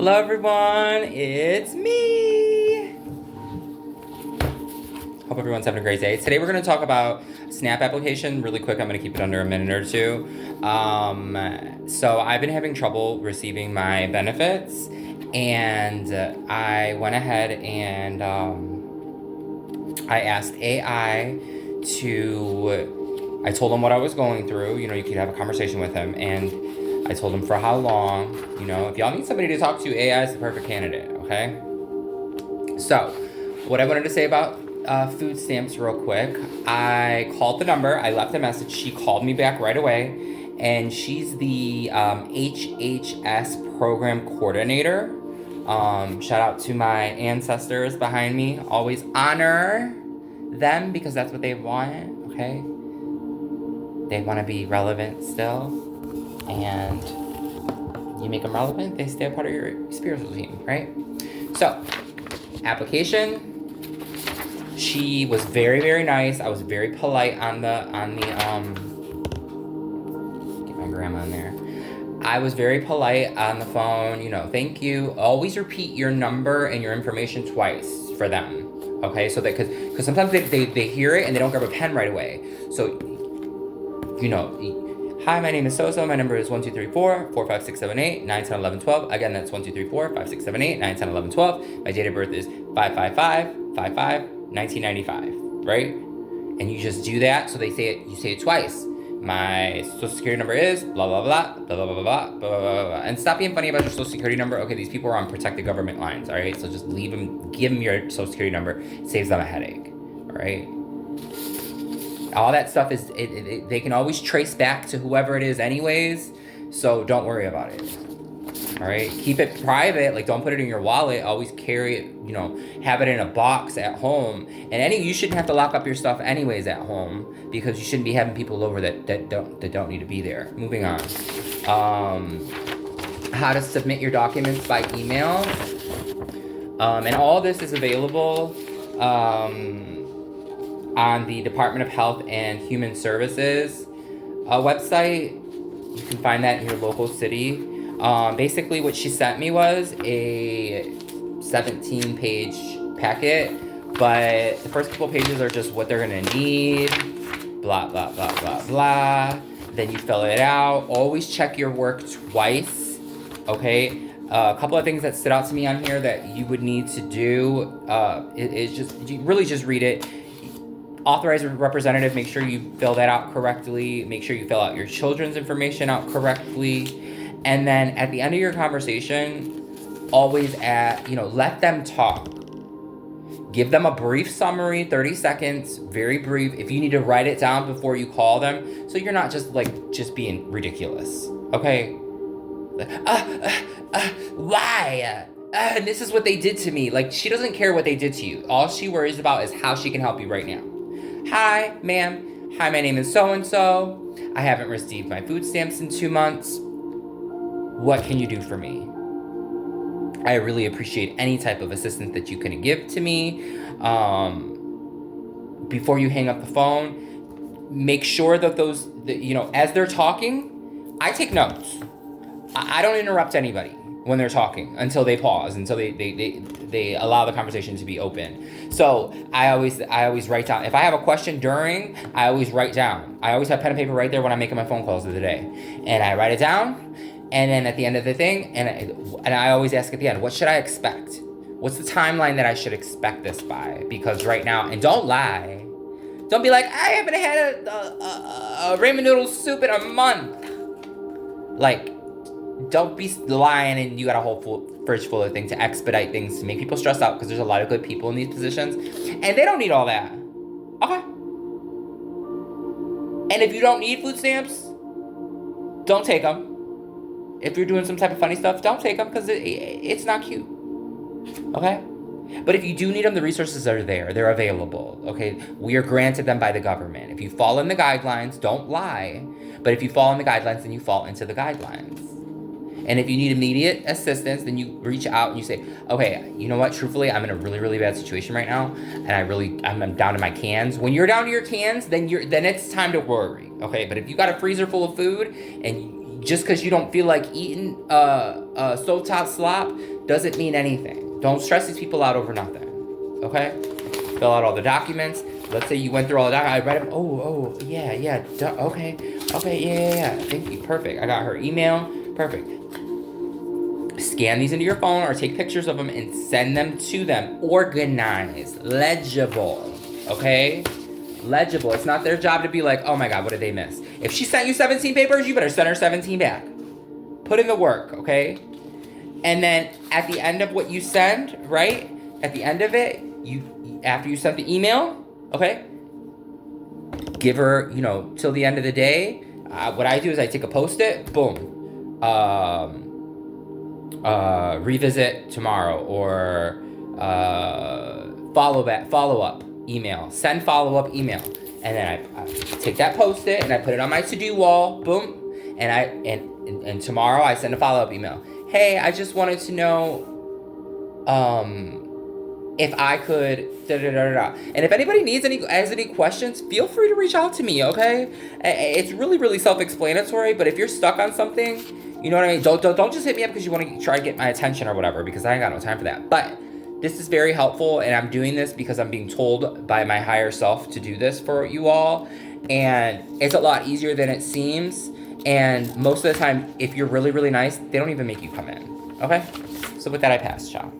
Hello everyone, it's me. Hope everyone's having a great day. Today we're going to talk about SNAP application really quick. I'm going to keep it under a minute or two. So I've been having trouble receiving my benefits, and I went ahead and I asked AI I told him what I was going through. You know, you could have a conversation with him, and I told him for how long. You know, if y'all need somebody to talk to, AI is the perfect candidate, okay? So, what I wanted to say about food stamps real quick, I called the number, I left a message, she called me back right away, and she's the HHS program coordinator. Shout out to my ancestors behind me. Always honor them because that's what they want, okay? They want to be relevant still, and you make them relevant, they stay a part of your spiritual team, right? So, application. She was very, very nice. I was very polite on the get my grandma in there. I was very polite on the phone, you know, thank you. Always repeat your number and your information twice for them, okay? So that, because sometimes they hear it and they don't grab a pen right away. So, you know, hi, my name is so-so. My number is 1-2-3-4-4-5-6-7-8-9-10-11-12. Again, that's 1-2-3-4-5-6-7-8-9-10-11-12. My date of birth is 5-5-5-5-5-1995, right? And you just do that. So you say it twice. My social security number is blah, blah, blah, blah, blah, blah, blah, blah, blah, blah. And stop being funny about your social security number. Okay, these people are on protected government lines, all right? So just leave them, give them your social security number. It saves them a headache, all right? All that stuff is, they can always trace back to whoever it is anyways, so don't worry about it. All right, keep it private, like don't put it in your wallet, always carry it, you know, have it in a box at home. And you shouldn't have to lock up your stuff anyways at home, because you shouldn't be having people over that don't need to be there. Moving on. How to submit your documents by email. And all this is available on the Department of Health and Human Services website. You can find that in your local city. Basically what she sent me was a 17-page packet, but the first couple pages are just what they're gonna need, blah, blah, blah, blah, blah. Then you fill it out. Always check your work twice, okay? A couple of things that stood out to me on here that you would need to do is you really just read it. Authorized representative, make sure you fill that out correctly. Make sure you fill out your children's information out correctly. And then at the end of your conversation, always let them talk. Give them a brief summary, 30 seconds, very brief. If you need to write it down before you call them, so you're not just being ridiculous, okay? Why? And this is what they did to me. Like, she doesn't care what they did to you. All she worries about is how she can help you right now. Hi, ma'am. Hi, my name is so-and-so. I haven't received my food stamps in 2 months. What can you do for me? I really appreciate any type of assistance that you can give to me. Before you hang up the phone, make sure that as they're talking, I take notes. I don't interrupt anybody when they're talking until they pause, until they allow the conversation to be open. So I always write down. If I have a question during, I always write down. I always have pen and paper right there when I'm making my phone calls of the day. And I write it down, and then at the end of the thing, and I always ask at the end, what should I expect? What's the timeline that I should expect this by? Because right now, and don't lie. Don't be like, I haven't had a ramen noodle soup in a month. Like, don't be lying and you got a whole fridge full of things to expedite things, to make people stress out, because there's a lot of good people in these positions and they don't need all that. Okay. And if you don't need food stamps, don't take them. If you're doing some type of funny stuff, don't take them, because it's not cute. Okay? But if you do need them, the resources are there. They're available. Okay? We are granted them by the government. If you fall in the guidelines, don't lie. But if you fall in the guidelines, then you fall into the guidelines. And if you need immediate assistance, then you reach out and you say, okay, you know what? Truthfully, I'm in a really, really bad situation right now, and I'm down to my cans. When you're down to your cans, then it's time to worry. Okay? But if you got a freezer full of food and just because you don't feel like eating stovetop slop doesn't mean anything. Don't stress these people out over nothing. Okay? Fill out all the documents. Let's say you went through all the documents. I read them. Oh, yeah. Okay, yeah. Thank you. Perfect. I got her email. Perfect. Scan these into your phone or take pictures of them and send them to them. Organized. Legible. Okay? Legible. It's not their job to be like, oh my God, what did they miss? If she sent you 17 papers, you better send her 17 back. Put in the work, okay? And then at the end of what you send, right? At the end of it, after you sent the email, okay? Give her, till the end of the day. What I do is I take a Post-it, boom. Revisit tomorrow, or follow up email. Send follow-up email. And then I take that Post-it and I put it on my to-do wall, boom. And tomorrow I send a follow-up email. Hey, I just wanted to know if I could And if anybody has any questions, feel free to reach out to me, okay? It's really, really self-explanatory, but if you're stuck on something, you know what I mean? Don't just hit me up because you want to try to get my attention or whatever, because I ain't got no time for that. But this is very helpful, and I'm doing this because I'm being told by my higher self to do this for you all. And it's a lot easier than it seems. And most of the time, if you're really, really nice, they don't even make you come in. Okay? So with that, I pass. Ciao.